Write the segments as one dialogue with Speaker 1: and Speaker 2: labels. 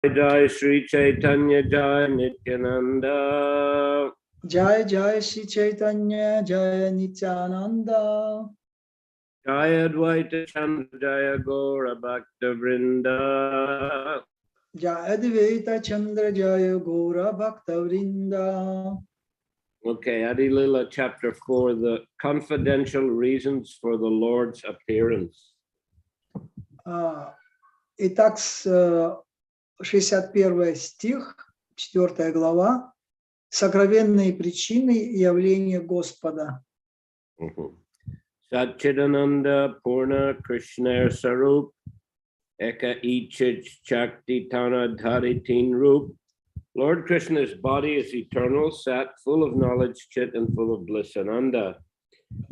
Speaker 1: Jai Sri Chaitanya Jai Nityananda.
Speaker 2: Jai Jai Shri Chaitanya Jai Nityananda.
Speaker 1: Jai Advaita Chandra Jaya Gaura Bhakta Vrinda.
Speaker 2: Jai Advaita Chandra Jaya Gaura Bhakta Vrinda.
Speaker 1: Okay, Adi Lila chapter 4, the confidential reasons for the Lord's appearance.
Speaker 2: Итак, 61 стих, 4 глава, сокровенные причины явления Господа.
Speaker 1: Satchidananda Purna Krishna Sarup Eka Ichich Chakti Tana Dharitin Rup. Lord Krishna's body is eternal, sat, full of knowledge, chit, and full of bliss, ananda.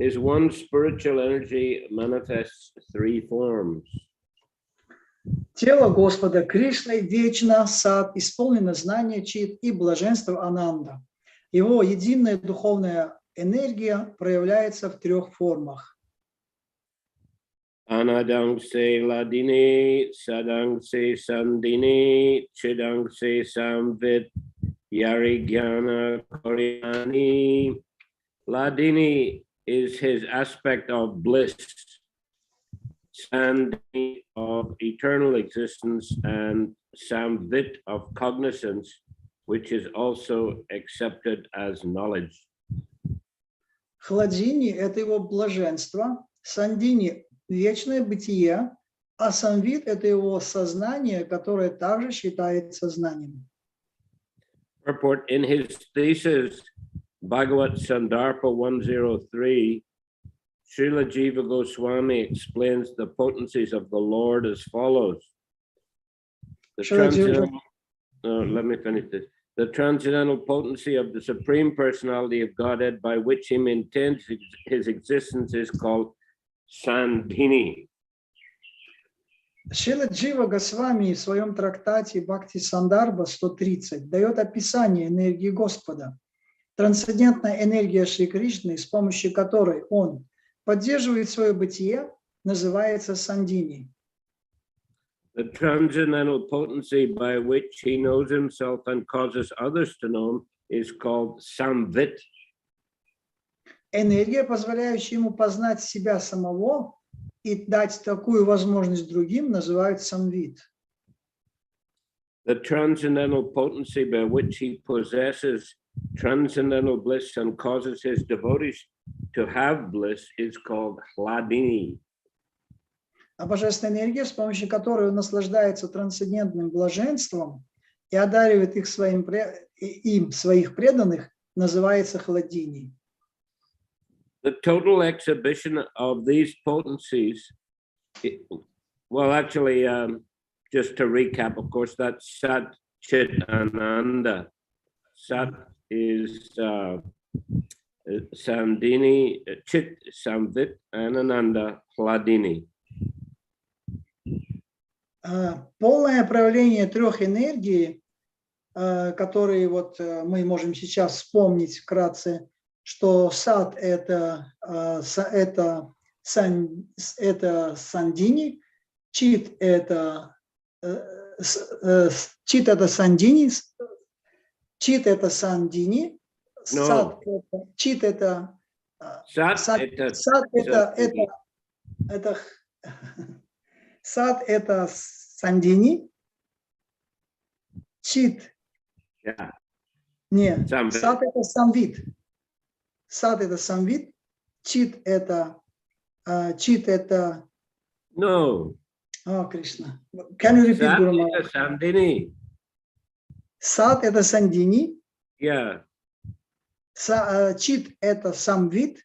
Speaker 1: His one spiritual energy manifests three forms.
Speaker 2: Тело Господа Кришны вечно, сад, исполнено знания, чит и блаженство Ананда. Его единая духовная энергия проявляется в трех формах.
Speaker 1: Anadang se ladini, sadang se sandini, chidang se samvit, yarigyana koryani. Ladini is his aspect of bliss, Sandini of eternal existence, and Samvit of cognizance, which is also accepted as knowledge.
Speaker 2: Хладини – это его блаженство, Сандини – вечное бытие, а Самвит – это его сознание, которое также считается знанием.
Speaker 1: Purport: in his thesis, Bhagavat Sandarpa 103, Srila Jiva Goswami explains the potencies of the Lord as follows. Let me finish this. The transcendental potency of the Supreme Personality of Godhead by which he maintains his existence is called Sandhini.
Speaker 2: Шрила Джива Госвами в своем трактате Бхакти Сандарба 130 дает описание энергии Господа. Трансцендентная энергия Шри Кришны, с помощью которой он поддерживает свое бытие, называется Сандини.
Speaker 1: The transcendental potency by which he knows himself and causes others to know him is called Samvit.
Speaker 2: Энергия, позволяющая ему познать себя самого и дать такую возможность другим, называют Самвит.
Speaker 1: The transcendental potency by which he possesses transcendental bliss and causes his devotees to have bliss is called Hladini.
Speaker 2: А божественная энергия, с помощью которой он наслаждается трансцендентным блаженством и одаривает их своих преданных, называется Хладини.
Speaker 1: The total exhibition of these potencies, well, actually, just to recap, of course, that's Sat, Chit, Ananda. Sat is Sandini, Chit, Samvit, and Ananda, Hladini.
Speaker 2: Полное проявление трех энергий, которые вот мы можем сейчас вспомнить вкратце, что сад это Сандини, чит это Сандини, чит это Сандини, сад это чит это сад это Сандини, чит. Нет, сад это Самвит. Сад это Самвит, чит это
Speaker 1: No.
Speaker 2: Oh, Krishna. Can you repeat, Guru Maharaj?
Speaker 1: Sandini.
Speaker 2: Сад это Сандини.
Speaker 1: Yeah.
Speaker 2: Чит это Самвит,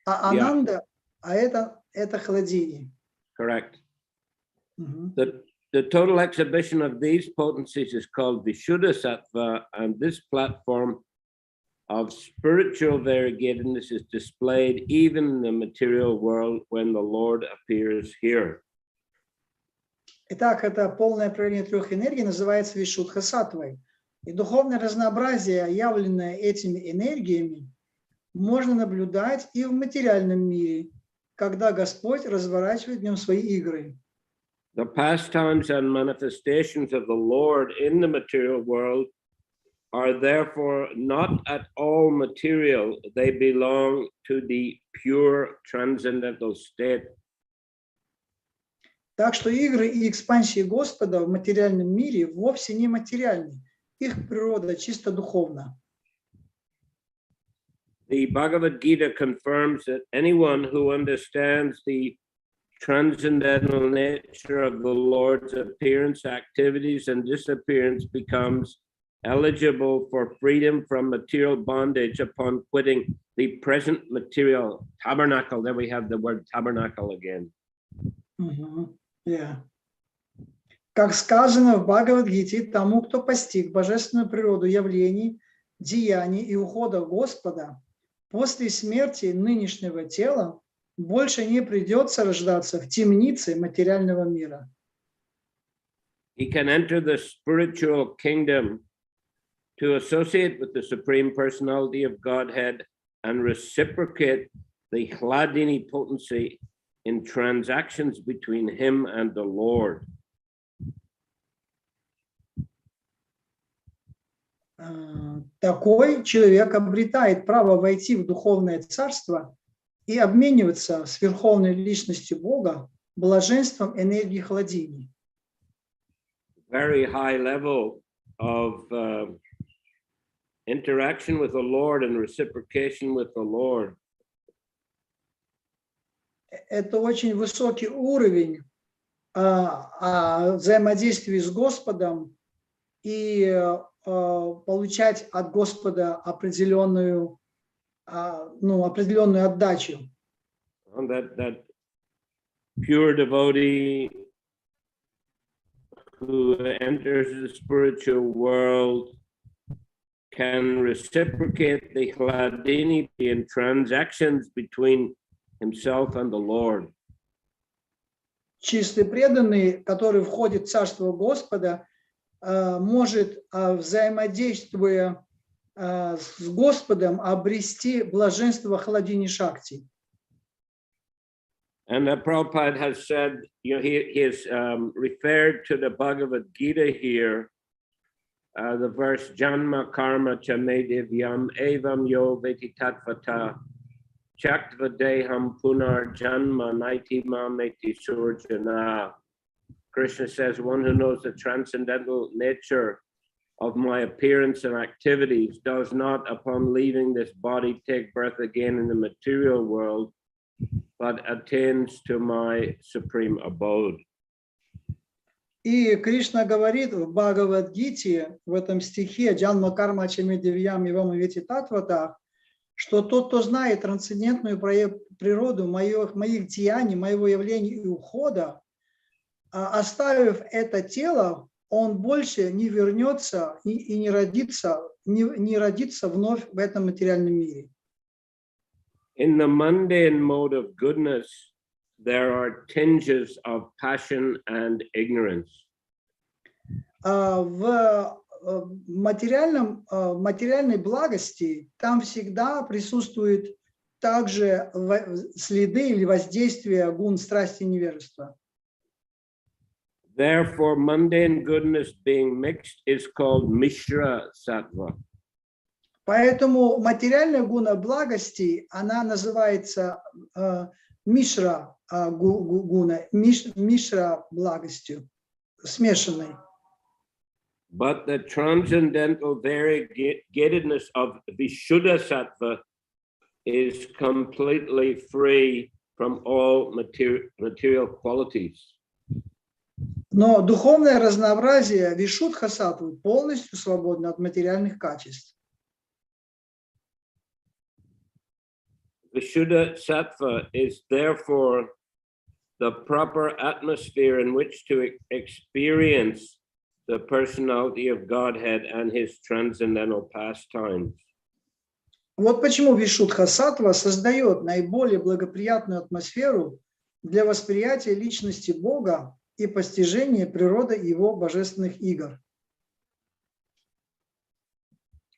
Speaker 2: а Ананда, а это Хладини.
Speaker 1: Correct. The total exhibition of these potencies is called Vishuddha Sattva, and this platform of spiritual variegatedness is displayed even in the material world when the Lord appears here.
Speaker 2: Итак, это полное проявление трех энергий называется Вишудха Саттвой. И духовное разнообразие, явленное этими энергиями, можно наблюдать и в материальном мире, когда Господь разворачивает в нем свои игры.
Speaker 1: The pastimes and manifestations of the Lord in the material world are therefore not at all material. They belong to the pure transcendental state.
Speaker 2: Так что игры и экспансии Господа в материальном мире вовсе не материальны. Их природа чисто духовна.
Speaker 1: The Bhagavad Gita confirms that anyone who understands the transcendental nature of the Lord's appearance, activities, and disappearance becomes eligible for freedom from material bondage upon quitting the present material tabernacle. There we have the word tabernacle again.
Speaker 2: Yeah. Как сказано в Бхагавад-гите, тому, кто постиг божественную природу явлений, деяний и ухода Господа, после смерти нынешнего тела больше не придется рождаться в темнице материального мира.
Speaker 1: He can enter the spiritual kingdom to associate with the Supreme Personality of Godhead and reciprocate the Hladini potency in transactions between him and the Lord.
Speaker 2: Такой человек обретает право войти в духовное царство и обмениваться с верховной личностью Бога блаженством энергии хладини.
Speaker 1: Very high level of interaction with the Lord and reciprocation with the Lord.
Speaker 2: Это очень высокий уровень взаимодействия с Господом и получать от Господа определенную отдачу.
Speaker 1: And that pure devotee who enters the spiritual world can reciprocate the Hladini in transactions between himself and the Lord.
Speaker 2: Чистый преданный, который входит в Царство Господа, может, взаимодействуя с Господом, обрести блаженство Хладини Шакти.
Speaker 1: And Prabhupada has said, he is referred to the Bhagavad Gita here, the verse Janma Karma Chame Divyam Evam Yo Veti Tatvata Chaktva Deham Punar Janma Naiti Mameti Surjana. Krishna says, one who knows the transcendental nature of my appearance and activities does not, upon leaving this body, take birth again in the material world, but attains to my supreme abode.
Speaker 2: И Кришна говорит в Бхагавад-гите, в этом стихе «Джанма карма чами дивьям ивам вети татвата», что тот, кто знает трансцендентную природу моих деяний, моего явления и ухода, оставив это тело, он больше не вернется и не родится вновь в этом материальном мире.
Speaker 1: In the mundane mode of goodness, there are tinges of passion and ignorance.
Speaker 2: В материальной благости там всегда присутствуют также следы или воздействия гун страсти и невежества.
Speaker 1: Therefore, mundane goodness being mixed is called Mishra Sattva.
Speaker 2: Поэтому материальная гуна благости, она называется Мишра гуна, Мишра благостью, смешанной.
Speaker 1: But the transcendental variegatedness of Vishuddha Sattva is completely free from all material qualities.
Speaker 2: Но духовное разнообразие Вишудха-саттвы полностью свободно от материальных качеств.
Speaker 1: Vishuddha Sattva is therefore the proper atmosphere in which to experience the personality of Godhead and his transcendental pastimes.
Speaker 2: Вот почему Вишудха-саттва создает наиболее благоприятную атмосферу для восприятия личности Бога и постижения природы его божественных игр.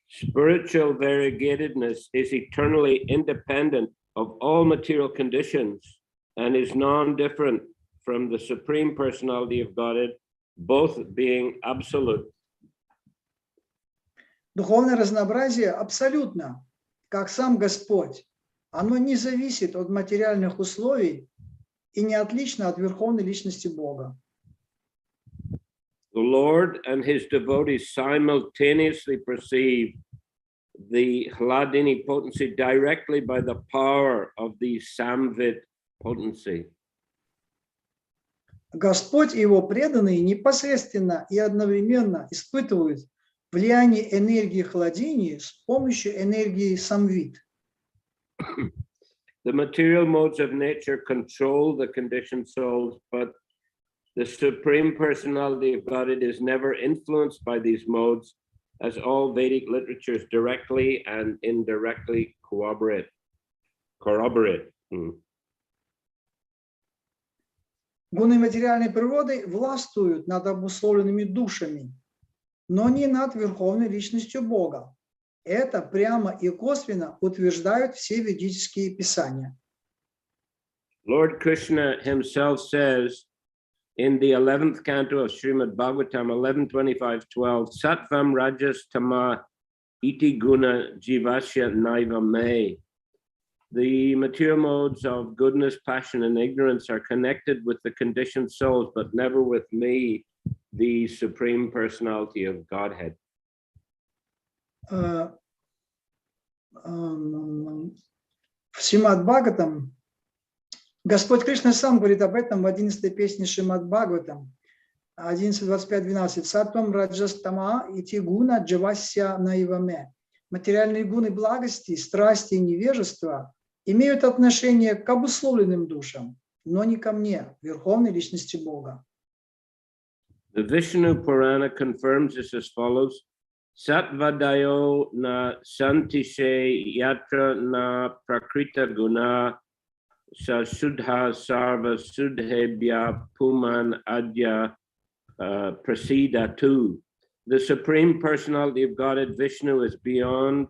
Speaker 1: Spiritual variegatedness is eternally independent of all material conditions and is non-different from the Supreme Personality of Godhead, both being absolute.
Speaker 2: Духовное разнообразие абсолютно, как сам Господь. Оно не зависит от материальных условий и не отлично от Верховной Личности Бога.
Speaker 1: The Lord and his devotees simultaneously perceive the Hladini potency directly by the power of the Samvit potency.
Speaker 2: Господь и его преданные непосредственно и одновременно испытывают влияние энергии Хладини с помощью энергии Самвит.
Speaker 1: The material modes of nature control the conditioned souls, but the Supreme Personality of Godhead is never influenced by these modes, as all Vedic literatures directly and indirectly corroborate.
Speaker 2: Гуны материальной природы властвуют над обусловленными душами, но не над Верховной Личностью Бога. Это прямо и косвенно утверждают все ведические писания.
Speaker 1: Lord Krishna himself says in the 11th canto of Srimad Bhagavatam 11.25.12, Sattvam Rajas Tama Iti Guna Jivasya Naiva Me. The material modes of goodness, passion, and ignorance are connected with the conditioned souls, but never with me, the Supreme Personality of Godhead.
Speaker 2: В Шримад Бхагаватам Господь Кришна сам говорит об этом в 11-й песне Шримад Бхагаватам 11.25.12. Саттвам раджастама ити гуна джавасya наиваме. Материальные гуны благости, страсти и невежества имеют отношение к обусловленным душам, но не ко мне, Верховной Личности Бога.
Speaker 1: The Vishnu Purana confirms this as follows. Satvadayo na santishe yatra na prakrita guna sa sudha sarva sudhebhya puman adya prasida tu. The Supreme Personality of Godhead, Vishnu, is beyond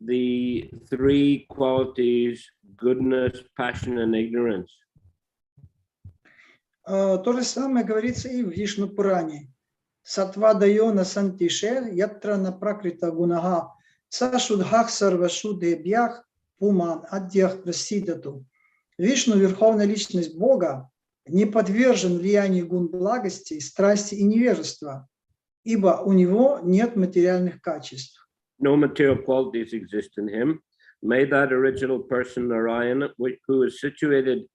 Speaker 1: the three qualities, goodness, passion, and ignorance.
Speaker 2: То же самое говорится и в Вишну Пуране. Сатва дайона сантише, ятра на пракрита гунага, сашудхах сарвашудебьях, пуман адьях прасидату. Вишну, Верховная Личность Бога, не подвержен влиянию гун благости, страсти и невежества, ибо у него нет материальных качеств.
Speaker 1: No material qualities exist in him. May that original person, Narayana, who is situated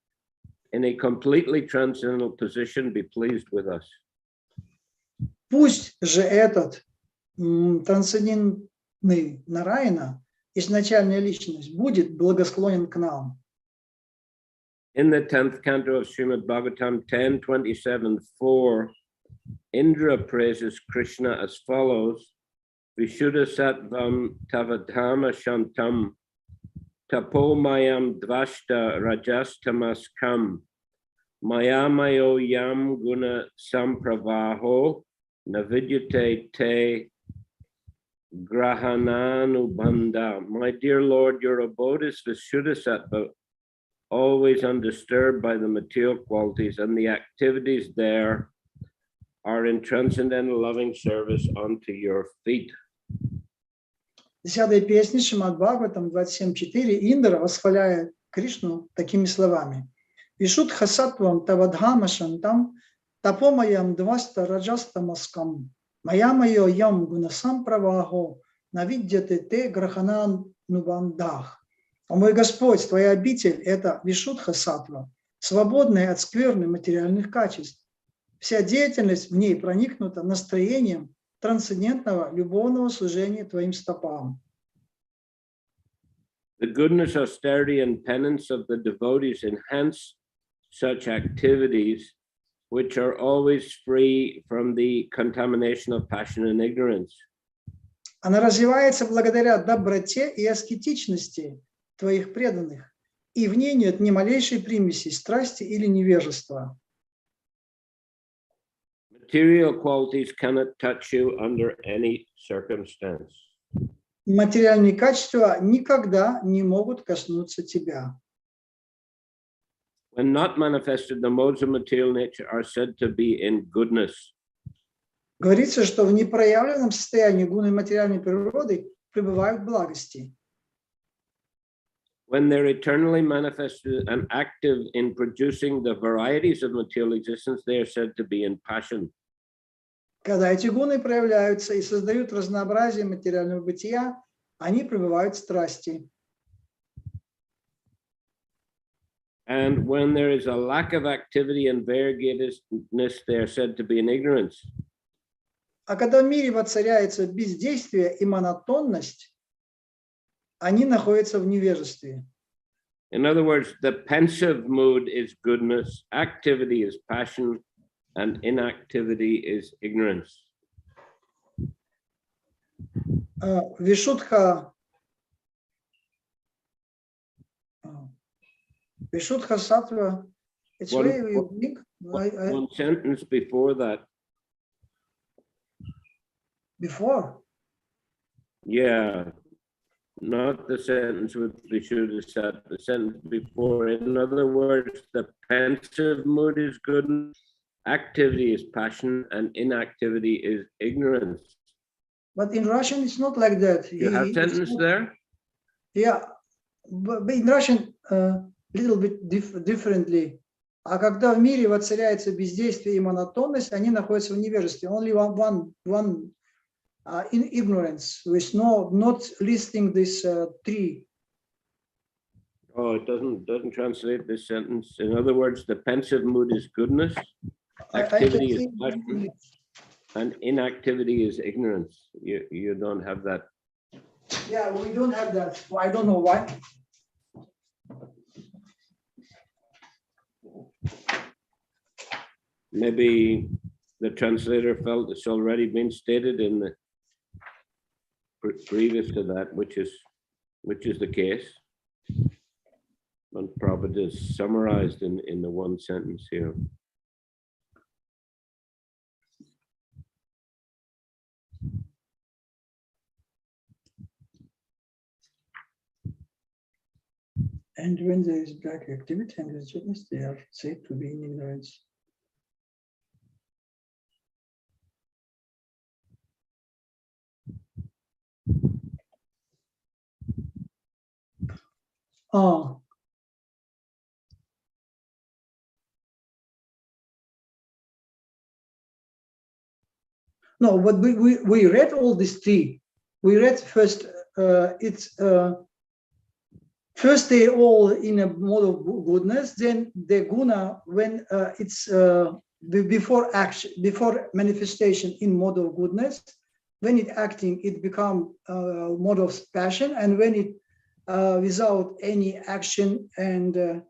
Speaker 1: in a completely transcendental position, be pleased with us.
Speaker 2: Пусть же этот трансцендентный Нараяна, изначальная личность, будет благосклонен к нам.
Speaker 1: In the 10th canto of Srimad Bhagavatam 10.27.4, Indra praises Krishna as follows. Vishuddha sattvam tavadhama shantam tapo mayam dvashta rajastamaskam mayamayo yam guna sampravaho navidyate te grahananubandha. My dear Lord, your abode is Vishuddha sattva, always undisturbed by the material qualities, and the activities there are in transcendental loving service unto your feet.
Speaker 2: 10-й песне Шримад Бхагаватам 27.4 Индра восхваляет Кришну такими словами. Вишудха саттвам тавадхама шантам тапомаям дваста раджастамаскам маямайо ям гунасам правахо навидьяте те граханан нубандах. О мой Господь, Твоя обитель – это вишудха саттва, свободная от скверны материальных качеств. Вся деятельность в ней проникнута настроением трансцендентного любовного служения Твоим стопам.
Speaker 1: The goodness, austerity, and penance of the devotees enhance such activities, which are always free from the contamination of passion and ignorance.
Speaker 2: Она развивается благодаря доброте и аскетичности Твоих преданных, и в ней нет ни малейшей примеси страсти или невежества.
Speaker 1: Material qualities cannot touch you under any circumstance.
Speaker 2: Материальные качества никогда не могут коснуться тебя.
Speaker 1: When not manifested, the modes of material nature are said to be in goodness.
Speaker 2: Говорится, что в непроявленном состоянии гуны материальной природы пребывают в благости.
Speaker 1: When they're eternally manifested and active in producing the varieties of material existence, they are said to be in passion.
Speaker 2: Когда эти гуны проявляются и создают разнообразие материального бытия, они пребывают в страсти.
Speaker 1: And when there is a lack of activity and variegatedness, they are said to be in ignorance.
Speaker 2: А когда в мире воцаряется бездействие и монотонность, они находятся в невежестве.
Speaker 1: In other words, the pensive mood is goodness, activity is passion, and inactivity is ignorance.
Speaker 2: Вишудха sattva, it's very unique.
Speaker 1: One sentence before that.
Speaker 2: Before?
Speaker 1: Yeah, not the sentence with Vishuddha, the sentence before. In other words, the pensive mood is goodness, activity is passion, and inactivity is ignorance.
Speaker 2: But in Russian, it's not like that.
Speaker 1: You have sentence there?
Speaker 2: Yeah, but in Russian, little bit differently. А когда в мире воцаряется бездействие и монотонность, они находятся в невежестве. Only one in ignorance, with not listing this three.
Speaker 1: Oh, it doesn't translate this sentence. In other words, the pensive mood is goodness, activity is passion, and inactivity is ignorance. You don't have that.
Speaker 2: Yeah, we don't have that. I don't know why.
Speaker 1: Maybe the translator felt it's already been stated in the previous to that, which is the case. And Prabhupada is summarized in the one sentence here.
Speaker 2: And when there is black activity and rigidness, they are said to be in ignorance. Oh. No, but we read all these three. We read first, first they all in a mode of goodness, then the guna, when it's before action, before manifestation in mode of goodness, when it acting, it become mode of passion, and when it without any action and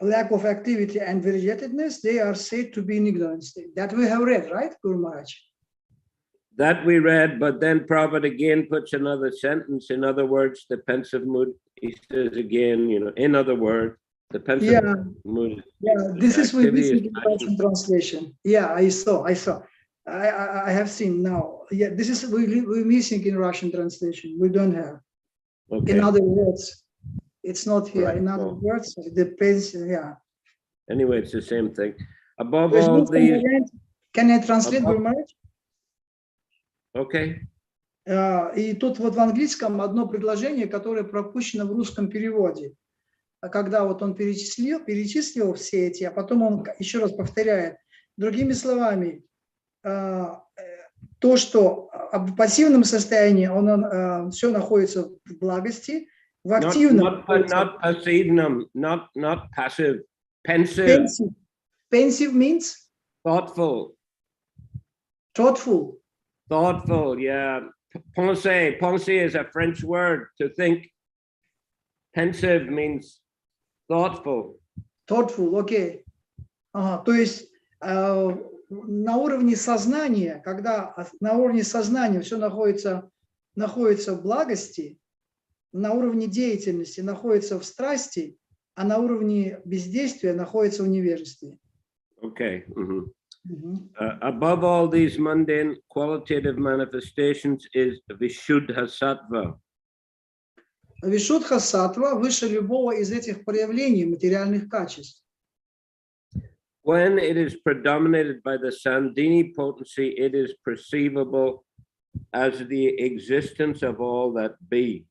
Speaker 2: lack of activity and variegatedness, they are said to be in ignorance. That we have read, right, Guru Maharaj?
Speaker 1: That we read, but then Prabhupada again puts another sentence. In other words, the pensive mood, he says again, in other words, the pensive mood.
Speaker 2: Yeah, this is with this translation. Yeah, I saw. I have seen now. Yeah, this is we're missing in Russian translation. We don't have. Okay. In other words, it's not here. Right. In other words, it depends. Yeah.
Speaker 1: Anyway, it's the same thing. Above all these.
Speaker 2: Can I translate, Guru Maharaj?
Speaker 1: Okay.
Speaker 2: И тут вот в английском одно предложение, которое пропущено в русском переводе. Когда вот он перечислил все эти, а потом он еще раз повторяет. Другими словами, то, что в пассивном состоянии он все находится в благости, в активном.
Speaker 1: Not passive, not passive. Pensive.
Speaker 2: Pensive means?
Speaker 1: Thoughtful.
Speaker 2: Thoughtful.
Speaker 1: Thoughtful, yeah. Penser. Penser is a French word, to think. Pensive means thoughtful.
Speaker 2: Thoughtful, okay. То есть на уровне сознания, когда на уровне сознания все находится в благости, на уровне деятельности находится в страсти, а на уровне бездействия находится в невежестве.
Speaker 1: Okay. Mm-hmm. Above all these mundane qualitative manifestations is Vishuddha Sattva.
Speaker 2: Вишудха саттва выше любого из этих проявлений материальных качеств.
Speaker 1: When it is predominated by the Sandini potency, it is perceivable as the existence of all that be.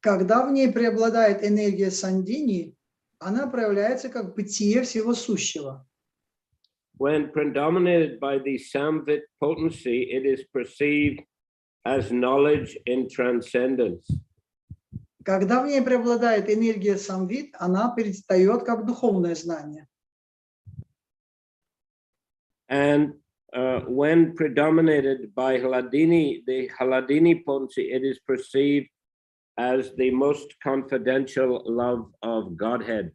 Speaker 2: Когда в ней преобладает энергия сандини, она проявляется как бытие всего сущего.
Speaker 1: When predominated by the Samvit potency, it is perceived as knowledge in transcendence.
Speaker 2: Когда в ней преобладает энергия самвит, она предстает как духовное знание.
Speaker 1: And when predominated by Haladini, the Haladini potency, it is perceived as the most confidential love of Godhead.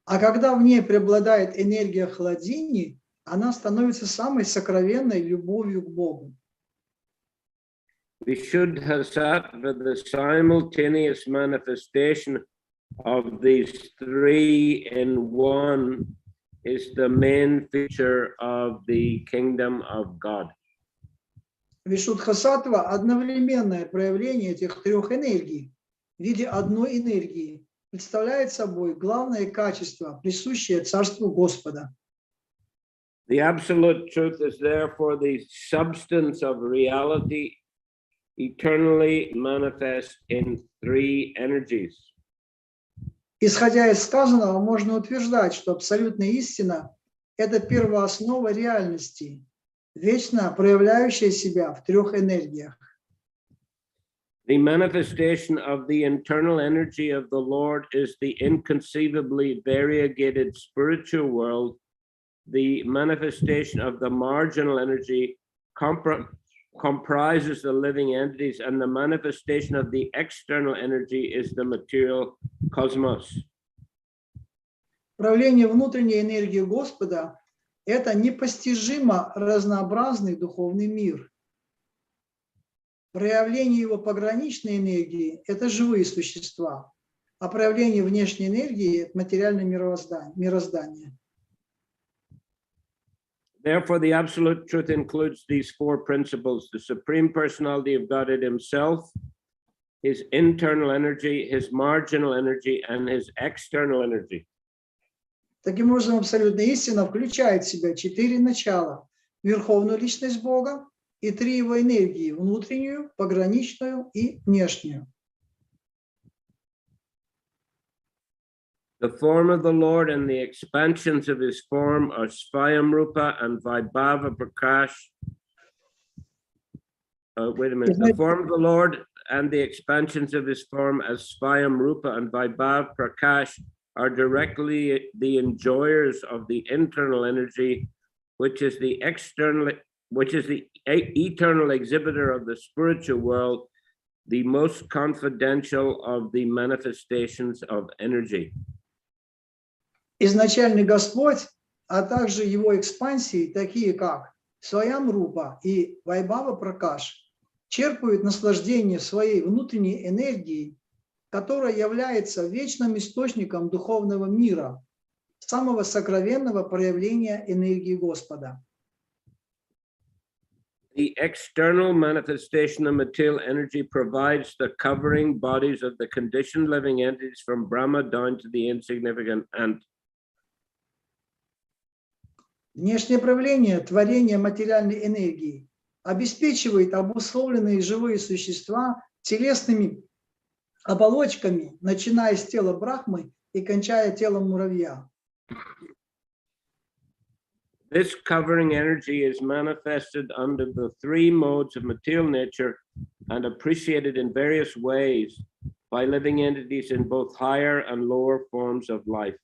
Speaker 2: А когда в ней преобладает энергия хладини, она становится самой сокровенной любовью к Богу.
Speaker 1: Vishuddhasattva, the simultaneous manifestation of these three in one, is the main feature of the kingdom of God.
Speaker 2: Вишудхасаттва – одновременное проявление этих трех энергий в виде одной энергии представляет собой главное качество, присущее Царству Господа.
Speaker 1: The absolute truth is therefore the substance of reality eternally manifest in three energies.
Speaker 2: Исходя из сказанного, можно утверждать, что абсолютная истина – это первооснова реальности, вечно проявляющая себя в трех энергиях.
Speaker 1: The manifestation of the internal energy of the Lord is the inconceivably variegated spiritual world. The manifestation of the marginal energy comprises the living entities, and the manifestation of the external energy is the material cosmos.
Speaker 2: Проявление внутренней энергии Господа – это непостижимо разнообразный духовный мир. Проявление его пограничной энергии – это живые существа, а проявление внешней энергии – это материальное мироздание.
Speaker 1: Therefore, the absolute truth includes these four principles: the Supreme Personality of Godhead Himself, His internal energy, His marginal energy, and His external energy.
Speaker 2: Таким образом, абсолютная истина включает в себя четыре начала: верховную личность Бога и три его энергии – внутреннюю, пограничную и внешнюю.
Speaker 1: The form of the Lord and the expansions of His form are Svayamrupa and Vaibhava Prakash. The form of the Lord and the expansions of His form as Svayamrupa and Vaibhava Prakash are directly the enjoyers of the internal energy, which is the eternal exhibitor of the spiritual world, the most confidential of the manifestations of energy.
Speaker 2: Изначальный Господь, а также его экспансии, такие как Сваямрупа и Вайбхава Пракаш, черпают наслаждение своей внутренней энергией, которая является вечным источником духовного мира, самого сокровенного проявления энергии Господа.
Speaker 1: The external manifestation of material energy provides the covering bodies of the conditioned living entities from Brahma down to the insignificant ant.
Speaker 2: Внешнее проявление творения материальной энергии обеспечивает обусловленные живые существа телесными оболочками, начиная с тела Брахмы и кончая телом муравья.
Speaker 1: This covering energy is manifested under the three modes of material nature and appreciated in various ways by living entities in both higher and lower forms of life.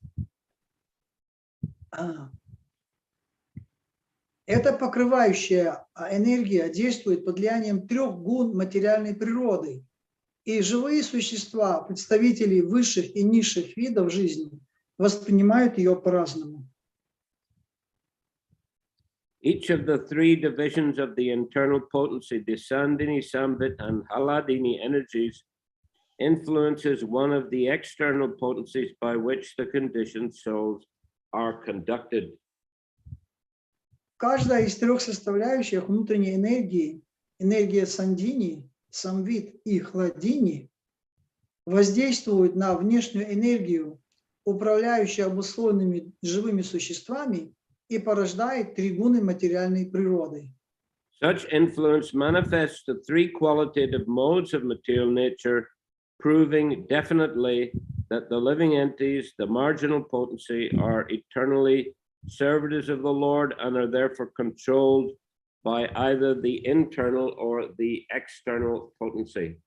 Speaker 2: Эта покрывающая энергия действует под влиянием трех гун материальной природы, и живые существа, представители высших и низших видов жизни, воспринимают ее по-разному.
Speaker 1: Each of the three divisions of the internal potency, the Sandini, Samvit, and Haladini energies, influences one of the external potencies by which the conditioned souls are conducted.
Speaker 2: Каждая из трех составляющих внутренней энергии, энергия Сандини, самвит и хладини воздействуют на внешнюю энергию, управляющую обусловленными живыми существами, и порождает три гуны материальной природы.
Speaker 1: Such influence manifests the three qualitative modes of material nature, proving definitely that the living entities, the marginal potency, are eternally servitors of the Lord and are therefore controlled by either the internal or the external potency.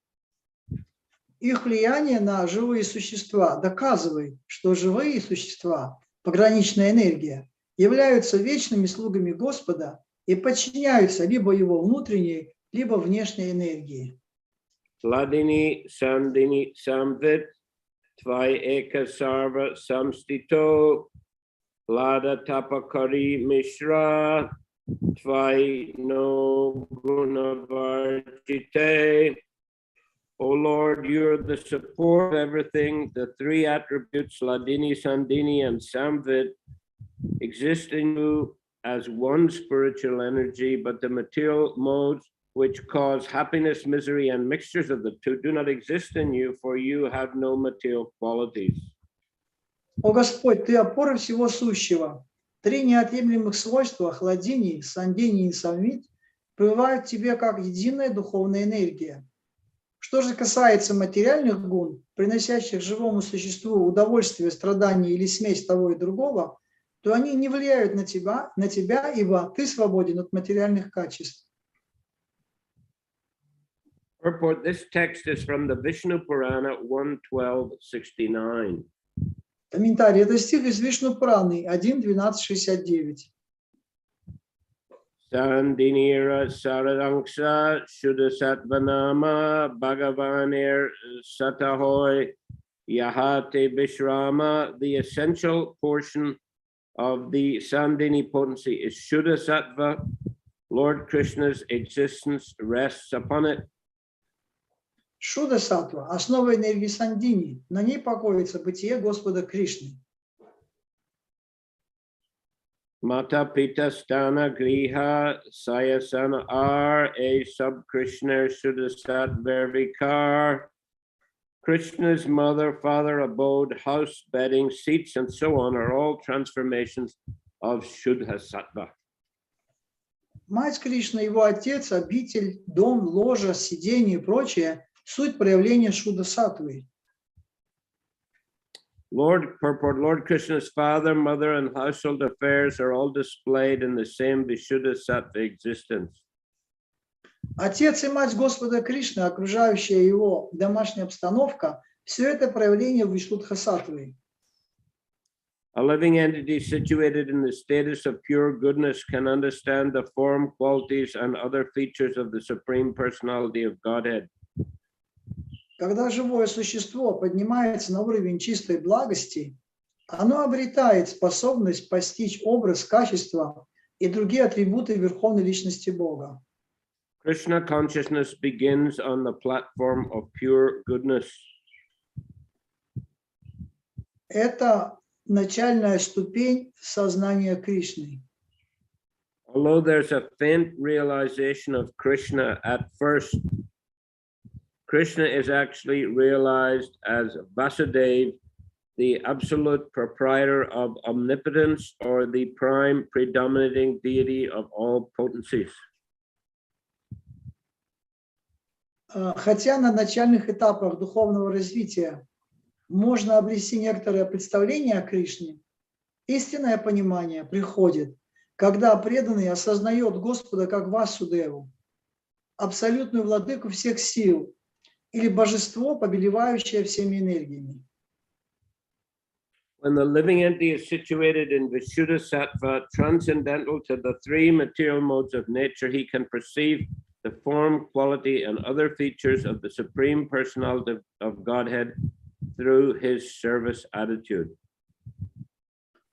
Speaker 2: Их влияние на живые существа доказывает, что живые существа, пограничная энергия, являются вечными слугами Господа и подчиняются либо его внутренней, либо внешней энергии.
Speaker 1: Hladini Sandini Samvit Tvai Eka Sarva Samstito Lada Tapakari Mishra Tvai No Gunavarjite. O Lord, you're the support of everything. The three attributes, Hladini, Sandini, and Samvit, exist in you as one spiritual energy, but the material modes which cause happiness, misery, and mixtures of the two do not exist in you, for you have no material qualities.
Speaker 2: О Господь, Ты опора всего сущего. Три неотъемлемых свойства хладини, сандини и самвит пребывают в Тебе как единая духовная энергия. Что же касается материальных гун, приносящих живому существу удовольствие, страдание или смесь того и другого, то они не влияют на тебя, ибо ты свободен от материальных качеств.
Speaker 1: Purport: This text is from the Vishnu Purana 1:1269.
Speaker 2: Комментарий. Это стих из Вишну Пураны 1.12.69.
Speaker 1: Sandinira Saradangsha Shuddha Sattvanama Bhagavanir Satahoy Yahate Vishrama. The essential portion of the Sandini potency is Shuddha Sattva. Lord Krishna's existence rests upon it.
Speaker 2: Шуда саттва, основа энергии сандини, на ней покоится бытие Господа Кришны.
Speaker 1: Mata Pita Stana Griha Sayasana Ar A Sub Krishna Shuddha Sattva Vikar. Krishna's mother, father, abode, house, bedding, seats, and so on are all transformations of Shuddha Sattva.
Speaker 2: Мать Кришны, его отец, обитель, дом, ложа, сиденье и прочее – суть проявления Шуда саттвы.
Speaker 1: Purport: Lord Krishna's father, mother, and household affairs are all displayed in the same Vishuddha Sattva existence.
Speaker 2: Отец и мать Господа Кришны, окружающая его домашняя обстановка, все это проявление Вишудха саттвы.
Speaker 1: A living entity situated in the status of pure goodness can understand the form, qualities, and other features of the Supreme Personality of Godhead.
Speaker 2: Когда живое существо поднимается на уровень чистой благости, оно обретает способность постичь образ, качества и другие атрибуты Верховной Личности Бога.
Speaker 1: Krishna consciousness begins on the platform of pure goodness.
Speaker 2: Это начальная ступень сознания Кришны.
Speaker 1: Although there's a faint realization of Krishna at first, Krishna is actually realized as Vasudeva, the absolute proprietor of omnipotence, or the prime predominating deity of all potencies.
Speaker 2: Хотя на начальных этапах духовного развития можно обрести некоторое представление о Кришне, истинное понимание приходит, когда преданный осознает Господа как Васудеву, абсолютную владыку всех сил, или божество, повелевающее всеми энергиями.
Speaker 1: When the living entity is situated in Vishuddha Sattva, transcendental to the three material modes of nature, he can perceive the form, quality, and other features of the Supreme Personality of Godhead through his service attitude.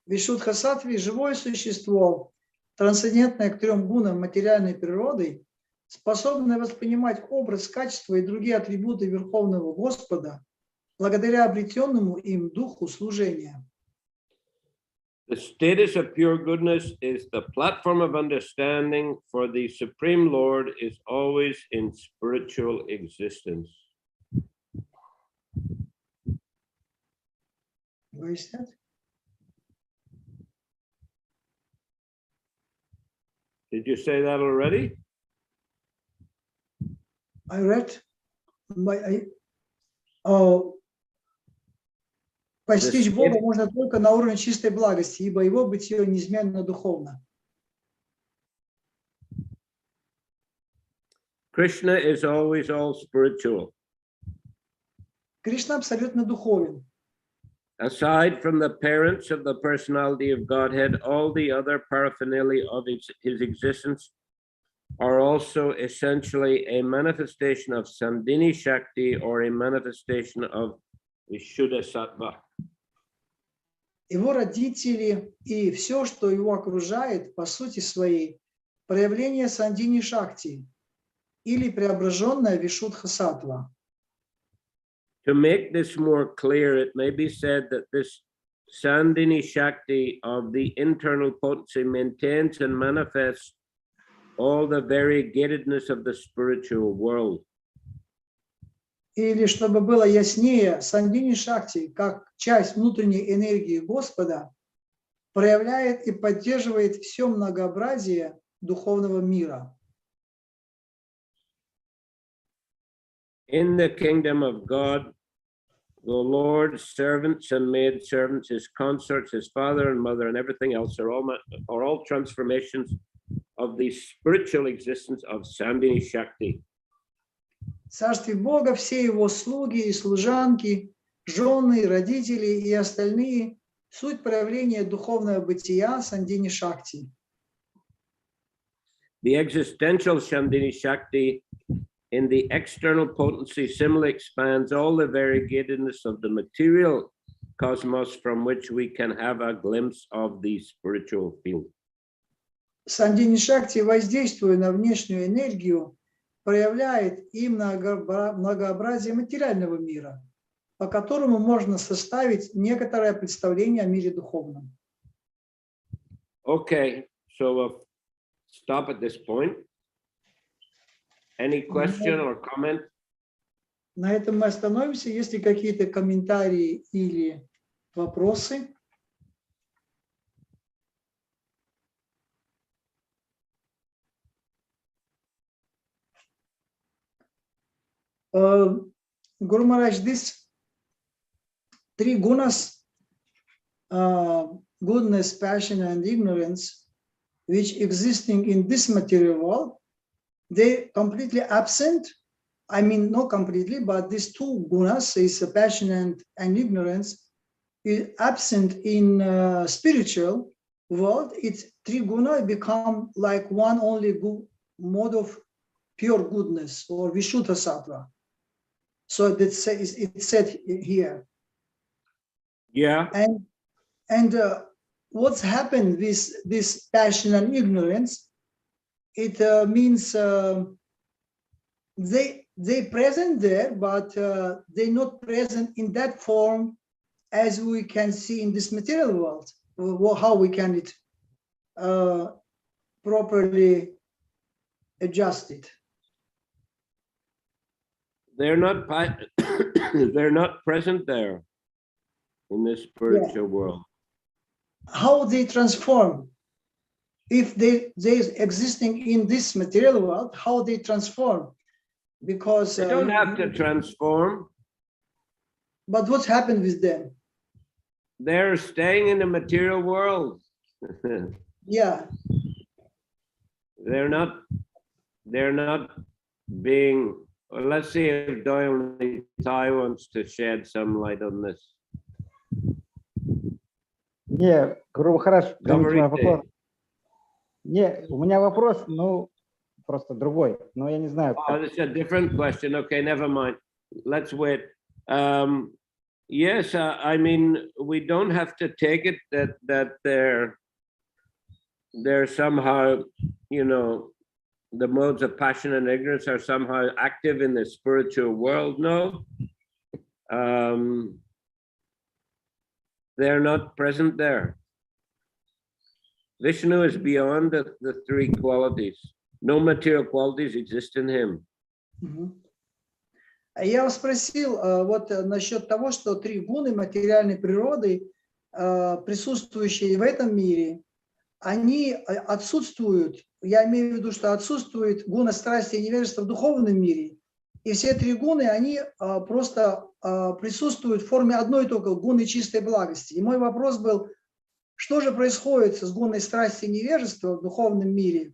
Speaker 2: В Вишудха саттве живое существо, трансцендентное к трем гунам материальной природы, способное воспринимать образ, качества и другие атрибуты Верховного Господа благодаря обретенному им духу служения.
Speaker 1: The status of pure goodness is the platform of understanding, for the Supreme Lord is always in spiritual existence.
Speaker 2: Where is that?
Speaker 1: Did you say that already?
Speaker 2: I read. Постичь Бога можно только на уровне чистой благости, ибо его бытие неизменно духовно.
Speaker 1: Krishna is always all spiritual.
Speaker 2: Кришна абсолютно духовен.
Speaker 1: Aside from the parents of the personality of Godhead, all the other paraphernalia of his existence are also essentially a manifestation of Sandhini Shakti or a manifestation of Vishuddha Sattva.
Speaker 2: Его родители и все, что его окружает, по сути своей, проявление Сандини Шакти или преображенная Вишудха Саттва.
Speaker 1: To make this more clear, it may be said that this Sandhini Shakti of the internal potency maintains and manifests all the variegatedness of the spiritual world.
Speaker 2: Или, чтобы было яснее, Сандини Шакти, как часть внутренней энергии Господа, проявляет и поддерживает все многообразие духовного мира.
Speaker 1: In the kingdom of God, the Lord's servants and maidservants, his consorts, his father and mother, and everything else are all transformations of the spiritual existence of Sandhini Shakti.
Speaker 2: В Царстве Бога все его слуги и служанки, жены, родители и остальные — суть проявления духовного бытия Сандини Шакти.
Speaker 1: The existential Sandhini Shakti in the external potency similarly expands all the variegatedness of the material cosmos from which we can have a glimpse of the spiritual field.
Speaker 2: Сандини Шакти, воздействуя на внешнюю энергию, проявляет и многообразие материального мира, по которому можно составить некоторое представление о мире духовном.
Speaker 1: Okay, so we'll stop at this point. Any question or comment?
Speaker 2: На этом мы остановимся. Есть ли какие-то комментарии или вопросы? Guru Maharaj, these three gunas, goodness, passion, and ignorance, which existing in this material world, they completely absent. I mean, not completely, but these two gunas, is passion and ignorance, is absent in spiritual world. It's three guna become like one only mode of pure goodness or Vishuddha Sattva. So it's said here.
Speaker 1: Yeah.
Speaker 2: And what's happened with this passion and ignorance? It means they present there, but they're not present in that form as we can see in this material world. How we can it properly adjust it?
Speaker 1: They're not they're not present there in this spiritual world.
Speaker 2: How they transform? If they existing in this material world, how they transform? Because
Speaker 1: they don't have to transform.
Speaker 2: But what's happened with them?
Speaker 1: They're staying in the material world.
Speaker 2: Yeah.
Speaker 1: They're not being. Well, let's see if Doyle Tai wants to shed some light on this.
Speaker 3: Не, Гуру Махарадж, примите мой вопрос. Не, у меня вопрос, ну, просто другой, но я не знаю.
Speaker 1: Oh, it's a different question. Okay, never mind. Let's wait. Yes, I mean, we don't have to take it that they're somehow, you know, the modes of passion and ignorance are somehow active in the spiritual world. No, they're not present there. Vishnu is beyond the three qualities. No material qualities exist in him.
Speaker 2: Я вас спросил вот насчет того, что три гуны материальной природы, присутствующие в этом мире, они отсутствуют. Я имею в виду, что отсутствует гуна страсти и невежества в духовном мире. И все три гуны, они просто присутствуют в форме одной только гуны чистой благости. И мой вопрос был, что же происходит с гуной страсти и невежества в духовном мире?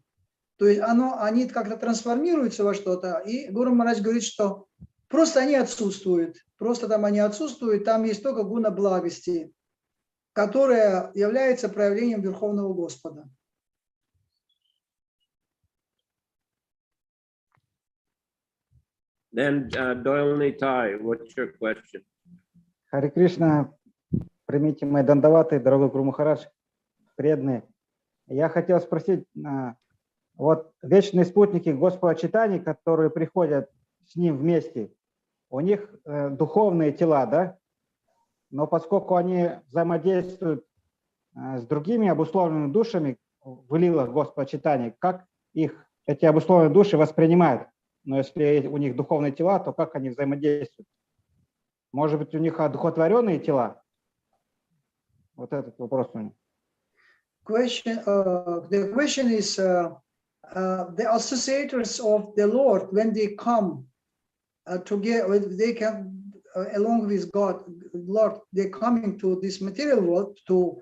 Speaker 2: То есть они как-то трансформируются во что-то. И Гуру Махарадж говорит, что просто они отсутствуют. Просто там они отсутствуют. Там есть только гуна благости, которая является проявлением Верховного Господа.
Speaker 1: Then Doyle Nitai, what's your question?
Speaker 3: Харе Кришна, примите мои дандаваты, дорогой Гуру Махарадж, преданные. Я хотел спросить, вот вечные спутники Господа Чайтаньи, которые приходят с ним вместе, у них духовные тела, да? Но поскольку они взаимодействуют с другими обусловленными душами в лилах Господа Чайтаньи, как их эти обусловленные души воспринимают? Но если у них духовные тела, то как они взаимодействуют? Может быть, у них одухотворенные тела? Вот этот вопрос у меня.
Speaker 2: The question is, the associators of the Lord, when they come together, they come along with God, Lord, they're coming to this material world to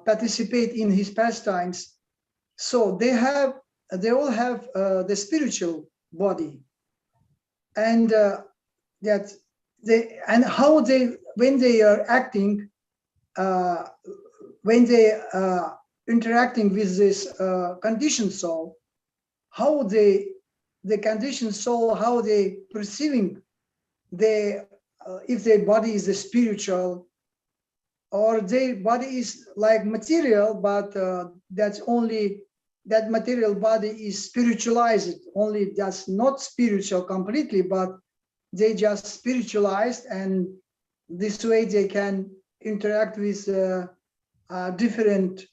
Speaker 2: participate in His pastimes. So they all have the spiritual body, and that they when they are acting, when they interacting with this conditioned soul, how the conditioned soul, how they perceiving if their body is a spiritual or their body is like material, but that's only that material body is spiritualized, only that's not spiritual completely, but they just spiritualized, and this way they can interact with different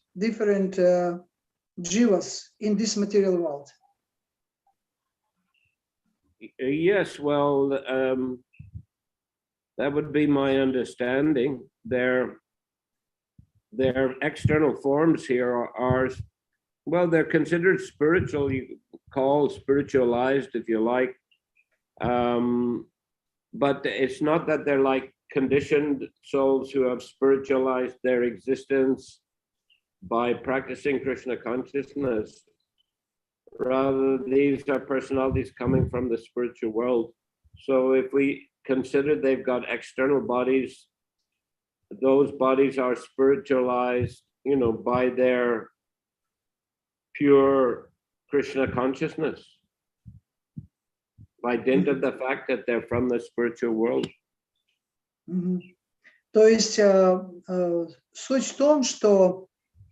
Speaker 2: jivas in this material world.
Speaker 1: Yes, well, that would be my understanding. Their external forms here are well, they're considered spiritual, you call spiritualized if you like. But it's not that they're like conditioned souls who have spiritualized their existence by practicing Krishna consciousness. Rather, these are personalities coming from the spiritual world. So if we consider they've got external bodies, those bodies are spiritualized, by their pure Krishna consciousness, by dint of the fact that they're from the spiritual world.
Speaker 2: То есть суть в том, что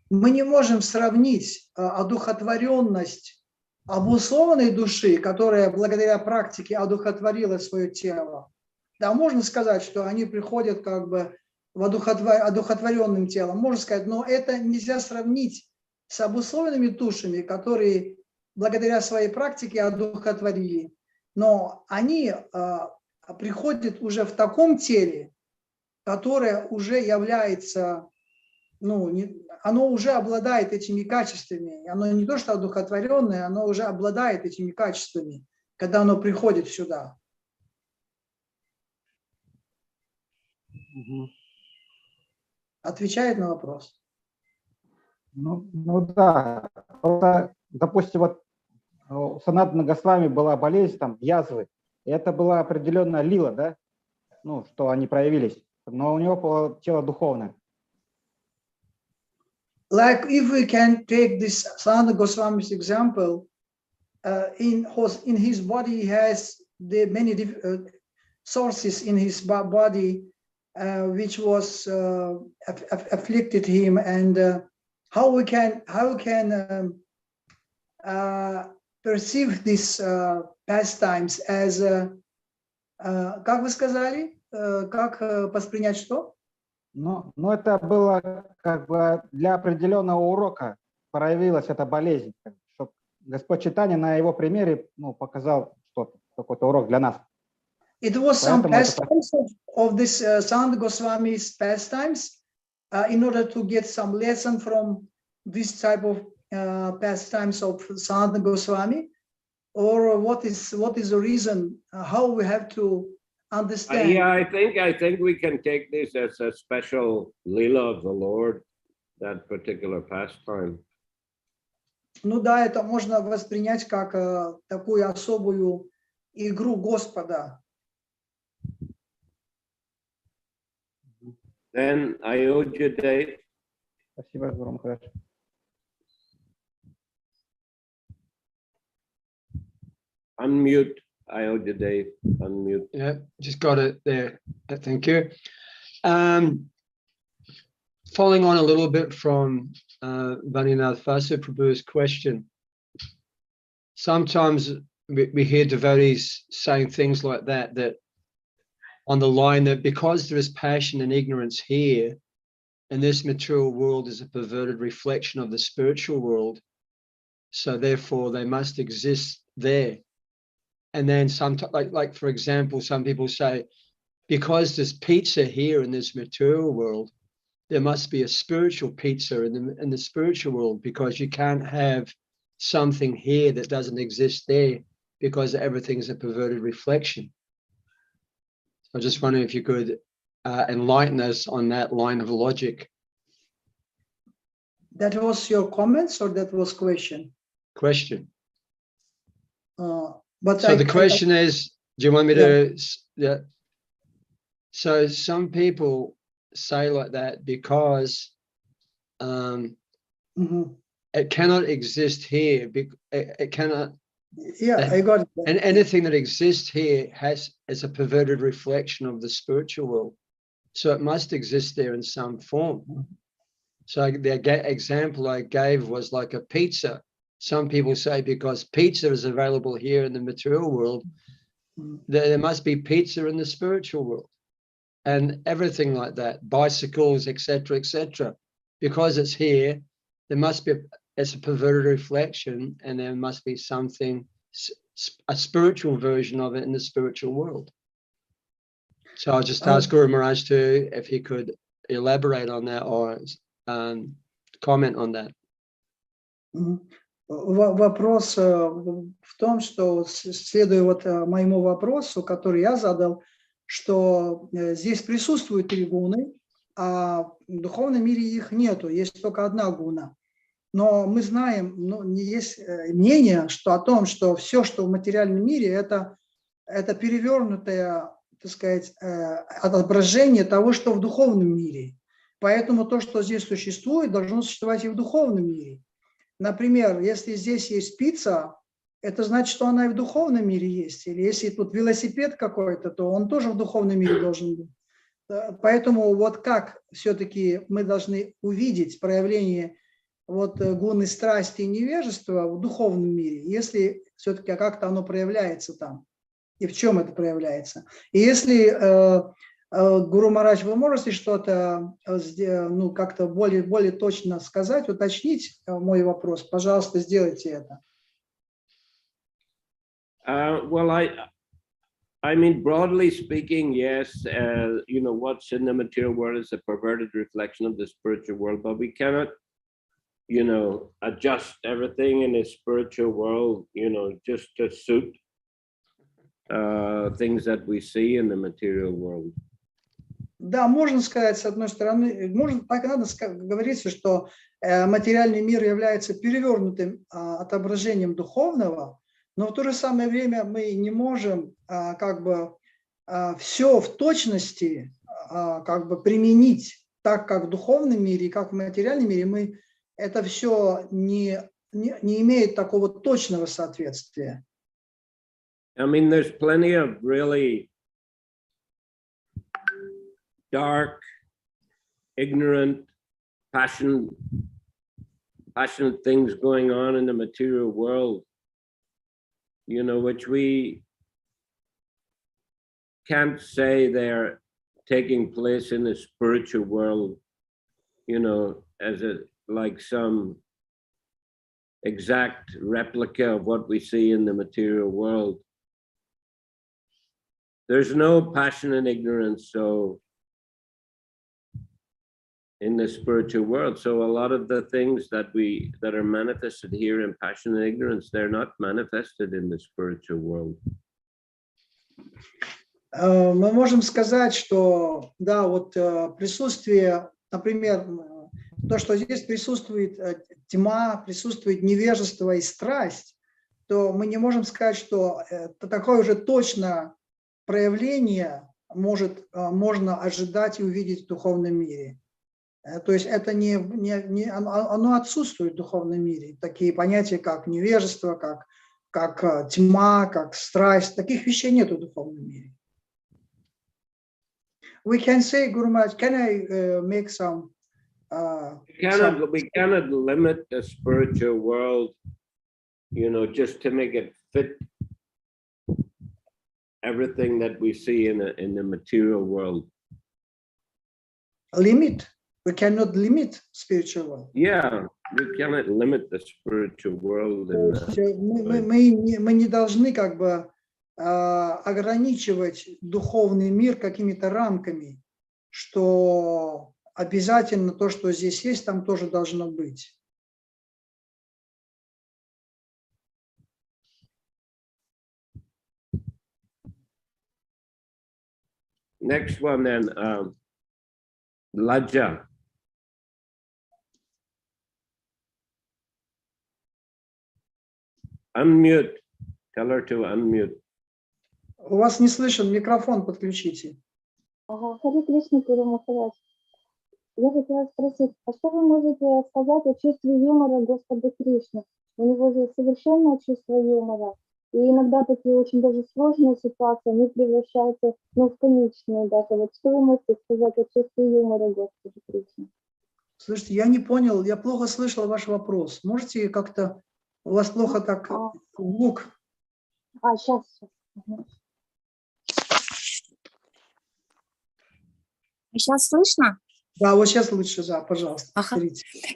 Speaker 2: мы не можем сравнить одухотворенность обусловленной души, которая благодаря практике одухотворила свое тело. Да, можно сказать, что они приходят как бы одухотворенным телом, можно сказать, но это нельзя сравнить с обусловленными душами, которые благодаря своей практике одухотворили. Но они приходят уже в таком теле, которое уже является, оно уже обладает этими качествами. Оно не то, что одухотворенное, оно уже обладает этими качествами, когда оно приходит сюда. Отвечает на вопрос.
Speaker 3: Ну да. Допустим, вот у Санатана Госвами была болезнь, там, язвы. И это была определенная лила, да? Что они проявились. Но у него было тело духовное.
Speaker 2: Like if we can take this Sanatana Goswami's example, in his body he has the many sources in his body which was afflicted him, and how we can perceive these pastimes as как вы сказали, как воспринять что?
Speaker 3: Но это было как бы для определенного урока проявилась эта болезнь, чтобы Господь Чайтанья на его примере показал что-то, какой-то урок для нас.
Speaker 2: It was some
Speaker 3: Поэтому это
Speaker 2: pastimes of this Sant Goswami's pastimes in order to get some lesson from this type of pastimes of Sant Goswami, or what is the reason how we have to understand?
Speaker 1: Yeah, I think we can take this as a special lila of the Lord, that particular pastime.
Speaker 2: Ну да, это можно воспринять как такую особую игру Господа.
Speaker 1: Then Ayodhya Dave.
Speaker 3: Спасибо, Гуру Махарадж.
Speaker 1: Unmute, Ayodhya Dave, unmute.
Speaker 4: Yeah, just got it there. Thank you. Following on a little bit from Vaninath Vasu Prabhu's question, sometimes we hear devotees saying things like that on the line that because there is passion and ignorance here, and this material world is a perverted reflection of the spiritual world, so therefore they must exist there. And then sometimes, like for example, some people say, because there's pizza here in this material world, there must be a spiritual pizza in the spiritual world, because you can't have something here that doesn't exist there, because everything's a perverted reflection. So I just wondering if you could enlighten us on that line of logic.
Speaker 2: That was your comments, or that was question?
Speaker 4: Question.
Speaker 2: But
Speaker 4: so the question is, do you want me to? Yeah. So some people say like that because it cannot exist here. It cannot.
Speaker 2: Yeah, I got it.
Speaker 4: And anything that exists here is a perverted reflection of the spiritual world. So it must exist there in some form. So the example I gave was like a pizza. Some people say because pizza is available here in the material world, there must be pizza in the spiritual world, and everything like that, bicycles, etc., etc. Because it's here, there must be, it's a perverted reflection, and there must be something, a spiritual version of it in the spiritual world. So I'll just ask Guru Maharaj if he could elaborate on that or comment on that.
Speaker 2: Вопрос в том, что, следуя вот моему вопросу, который я задал, что здесь присутствуют три гуны, а в духовном мире их нету, есть только одна гуна. Но мы знаем, есть мнение, что о том, что все, что в материальном мире, это перевернутое, так сказать, отображение того, что в духовном мире. Поэтому то, что здесь существует, должно существовать и в духовном мире. Например, если здесь есть пицца, это значит, что она и в духовном мире есть. Или если тут велосипед какой-то, то он тоже в духовном мире должен быть. Поэтому вот как все-таки мы должны увидеть проявление вот гуны страсти и невежества в духовном мире, если все-таки как-то оно проявляется там, и в чем это проявляется. И если, Гуру Махарадж, вы можете что-то как-то более точно сказать, уточнить мой вопрос, пожалуйста, сделайте это.
Speaker 1: Well, I mean, broadly speaking, yes, what's in the material world is a perverted reflection of the spiritual world, but we cannot, adjust everything in the spiritual world, just to suit things that we see in the material world.
Speaker 2: Да, можно сказать, с одной стороны, так надо говорить, что материальный мир является перевернутым отображением духовного, но в то же самое время мы не можем все в точности применить так, как в духовном мире, как в материальном мире. Это все не имеет такого точного соответствия.
Speaker 1: I mean, there's plenty of really dark, ignorant, passionate things going on in the material world, which we can't say they're taking place in the spiritual world, you know, as like some exact replica of what we see in the material world. There's no passion and ignorance so in the spiritual world. So a lot of the things that are manifested here in passion and ignorance, they're not manifested in the spiritual world.
Speaker 2: Мы можем сказать, что да, вот присутствие, например, то, что здесь присутствует тьма, присутствует невежество и страсть, то мы не можем сказать, что это такое уже точное проявление можно ожидать и увидеть в духовном мире. То есть это оно отсутствует в духовном мире. Такие понятия, как невежество, как тьма, как страсть, таких вещей нет в духовном мире. We can say, Guru Maharaj, can I make some? We
Speaker 1: cannot limit the spiritual world, you know, just to make it fit everything that we see in the material world.
Speaker 2: Limit? We cannot limit spiritual world.
Speaker 1: Yeah, we cannot limit the spiritual world.
Speaker 2: Мы не должны как бы ограничивать духовный мир какими-то рамками, что обязательно то, что здесь есть, там тоже должно быть.
Speaker 1: Next one then, Lajja. Unmute. Tell her to unmute.
Speaker 2: У вас не слышен, микрофон подключите.
Speaker 5: Ага, Харе Кришна, Гуру Махарадж. Я хотела спросить, а что вы можете сказать о чувстве юмора Господа Кришны? У него же совершенное чувство юмора. И иногда такие очень даже сложные ситуации, они превращаются, в комичные даже. Вот что вы можете сказать о чувстве юмора Господа Кришны?
Speaker 2: Слушайте, я не понял, я плохо слышал ваш вопрос. Можете как-то, у вас плохо так звук?
Speaker 5: Сейчас. Сейчас слышно?
Speaker 2: Да, вот сейчас лучше, да, пожалуйста.
Speaker 5: Ага.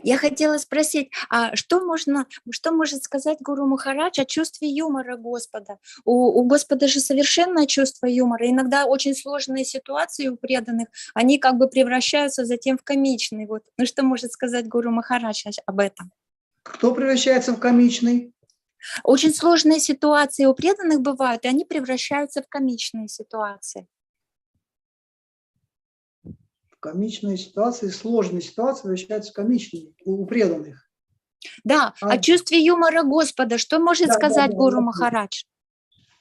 Speaker 5: Я хотела спросить, а что может сказать Гуру Махарадж о чувстве юмора Господа? У Господа же совершенное чувство юмора. Иногда очень сложные ситуации у преданных, они как бы превращаются затем в комичные. Вот. Ну что может сказать Гуру Махарадж об этом?
Speaker 2: Кто превращается в комичный?
Speaker 5: Очень сложные ситуации у преданных бывают, и они превращаются в комичные ситуации.
Speaker 2: Комичные ситуации, сложные ситуации превращаются в комичные у преданных.
Speaker 5: Да, о чувстве юмора Господа, что может сказать Гуру Махарадж?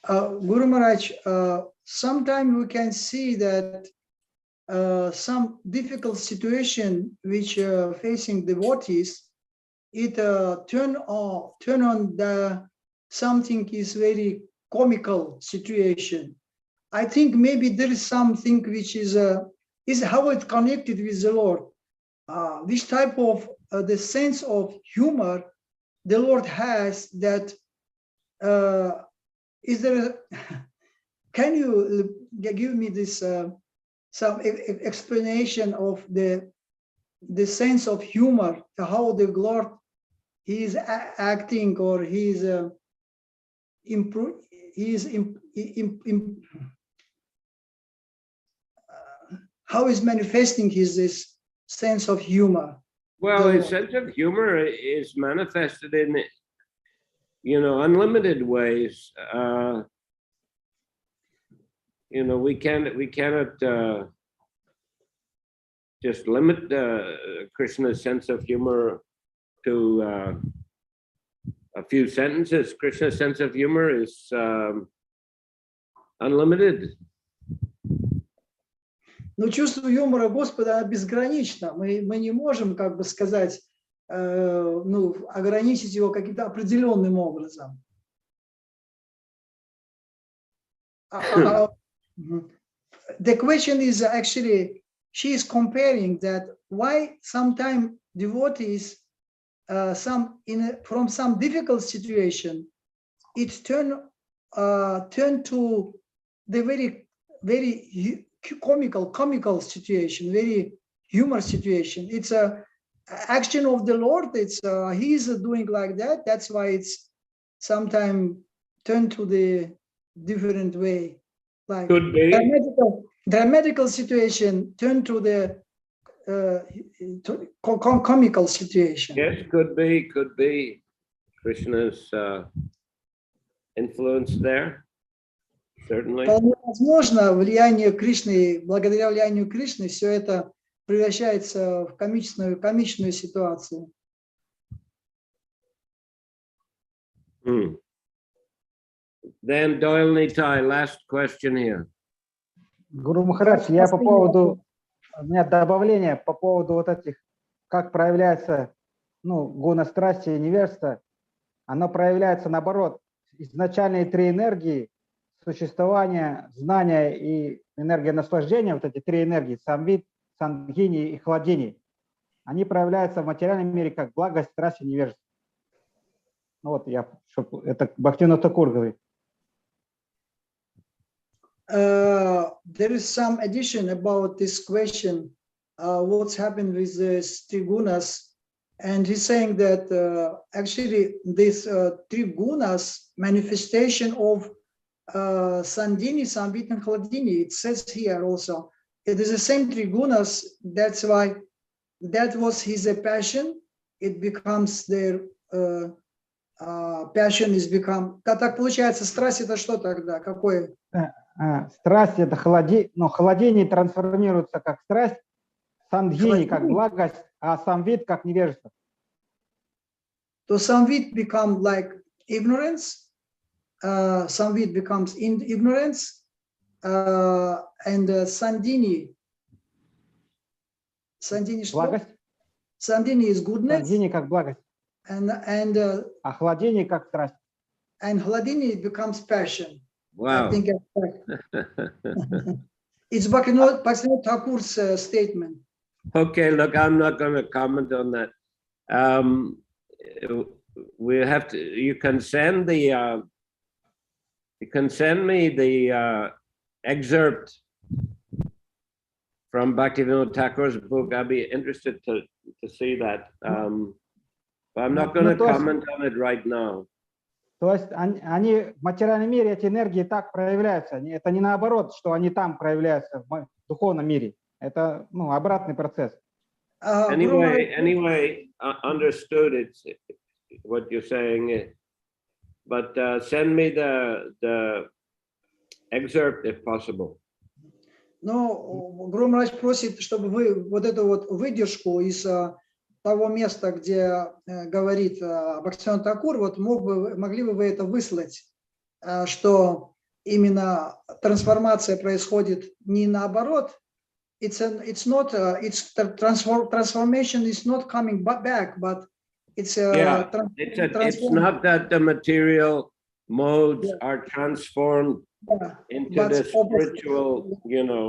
Speaker 2: Guru Maharaj, sometimes we can see that some difficult situation which facing devotees, it turn on the something is very comical situation. I think maybe there is something which is how it connected with the Lord. Which type of the sense of humor the Lord has that is there? Can you give me this some explanation of the sense of humor, how the Lord is acting or how is manifesting this sense of humor?
Speaker 1: Well, his sense of humor is manifested in, unlimited ways. We cannot just limit Krishna's sense of humor to a few sentences. Krishna's sense of humor is unlimited.
Speaker 2: Но чувство юмора Господа безгранично. Мы не можем, как бы сказать, ограничить его каким-то определенным образом. The question is actually, she is comparing that why sometimes devotees, from some difficult situation, it turn to the very comical situation, very humor situation. It's a action of the Lord. It's He's doing like that. That's why it's sometimes turned to the different way, like
Speaker 1: Could be.
Speaker 2: dramatical situation turned to the comical situation.
Speaker 1: Yes, could be. Krishna's influence there, certainly.
Speaker 2: Вполне возможно, влияние Кришны, благодаря влиянию Кришны, все это превращается в комичную ситуацию.
Speaker 1: Then Doyle Nitai, last question here.
Speaker 3: Гуру Махарадж, у меня добавление по поводу вот этих, как проявляется, гуна страсти и невежества. Оно проявляется наоборот. Изначальные три энергии, существование, знание и энергия наслаждения, вот эти три энергии, самвид, сангини и хладини, они проявляются в материальном мире как благость, страсть и невежество. Это Бхактивинода Тхакур говорит.
Speaker 2: There is some addition about this question, what's happened with the three gunas, and he's saying that actually this three gunas manifestation of Sandini, Samvit, and Hladini. It says here also it is the same three gunas. That's why that was his passion. It becomes their passion is become. Так получается, страсть это что тогда? Какое?
Speaker 3: Страсть это хладение трансформируется как страсть, сандхини как благость, а самвид как невежество.
Speaker 2: So samvit become like ignorance, samvit becomes ignorance, and sandini
Speaker 3: благость.
Speaker 2: Sandini is goodness.
Speaker 3: Сандхини как благость.
Speaker 2: And
Speaker 3: а хладение как страсть.
Speaker 2: And hladini becomes passion.
Speaker 1: Wow.
Speaker 2: I think that's right. It's Bhaktivinoda Thakur's statement.
Speaker 1: Okay, look, I'm not going to comment on that. We have to. You can send me the excerpt from Bhaktivinoda Thakur's book. I'd be interested to see that. But I'm not going to comment on it right now.
Speaker 3: То есть они в материальном мире, эти энергии так проявляются. Это не наоборот, что они там проявляются в духовном мире. Это обратный процесс.
Speaker 1: Anyway, understood it's what you're saying. But send me the excerpt if possible.
Speaker 2: Но Гуру Махарадж просит, чтобы вы вот эту вот выдержку из того места, где говорит Бхактивинода Тхакур, вот могли бы вы это выслать, что именно трансформация происходит не наоборот. Transformation is not coming back, but it's
Speaker 1: it's not that the material modes are transformed into the spiritual,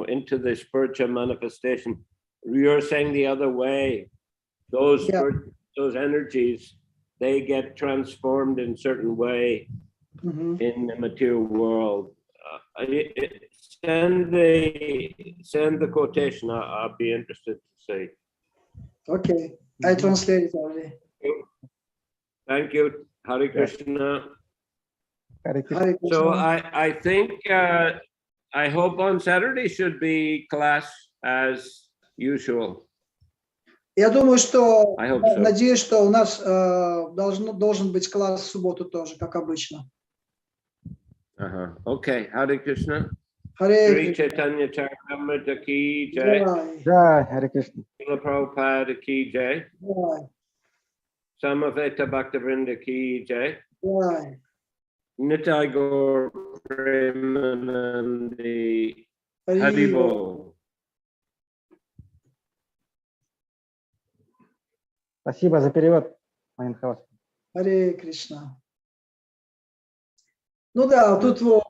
Speaker 1: into the spiritual manifestation. You're saying the other way. Those energies, they get transformed in a certain way in the material world. Send the quotation. I'll be interested to see.
Speaker 2: Okay, I translate it already.
Speaker 1: Thank you. Hare Krishna.
Speaker 3: Hare Krishna.
Speaker 1: So I think I hope on Saturday should be class as usual.
Speaker 2: Я думаю, что,
Speaker 1: so.
Speaker 2: Надеюсь, что у нас должен быть класс в субботу тоже, как обычно.
Speaker 1: Okay, Hare Krishna.
Speaker 2: Hare
Speaker 1: Чайтанья Чаритамрита ki jai.
Speaker 3: Jai, Hare Krishna.
Speaker 1: Prabhupada ki jai. Samaveta Bhaktavrinda ki jai. Nitai Gaur Premanandi Haribol.
Speaker 3: Спасибо за перевод, Майнхаус.
Speaker 2: Харе Кришна. Ну да, тут вот